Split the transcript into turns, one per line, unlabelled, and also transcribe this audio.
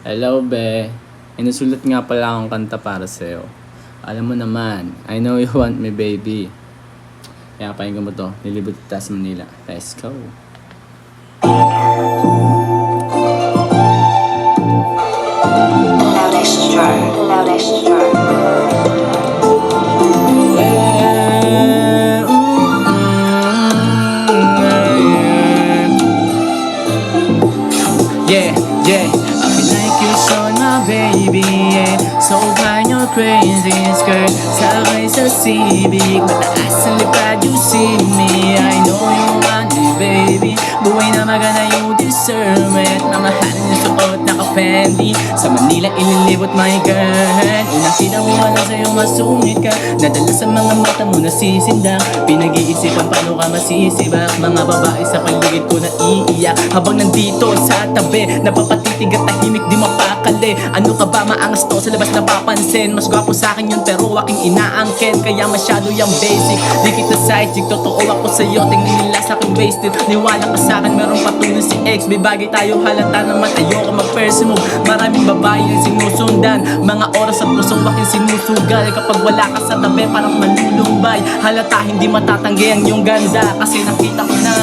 Hello, be. Inusulat nga pala akong kanta para sa'yo. Alam mo naman, I know you want me, baby. Kaya pakinggan mo to, Nilibot Kita sa Manila. Let's go.
Loud extra, loud extra.
Yeah, yeah. I feel like you so my baby, yeah. So find your crazy skirt. Sakay sa Civic, mataas ang lipad, you see me. I know you want me, baby. Buhay na maganda, you deserve it. Mamahal na suot, naka-Fendi. Sa Manila, ililibot, my girl. Unang kita mo, wala sa'yo, masungit ka. Nadala sa mga mata mo, nasisindak. Pinag-iisipan, paano ka masisibak. Mga babae sa paligid ko na iiyak. Habang nandito sa tabi, napapatitig at tahimik, di mapakali. Ano ka ba, maangas to, sa labas napapansin. Mas gwapo sa'kin yun, pero aking inaangkin. Kaya masyado yung basic, di kita side chick. Totoo ako sa'yo, tingin nila sa'king wasted. Niwala ka sa'kin, meron patuloy si ex. May bagay tayo, halata naman ayoko mag-first move. Maraming babae yung sinusundan, mga oras at puso aking sinusugal. Kapag wala ka sa tabi, parang malulumbay. Halata hindi matatanggi ang iyong ganda, kasi nakita ko na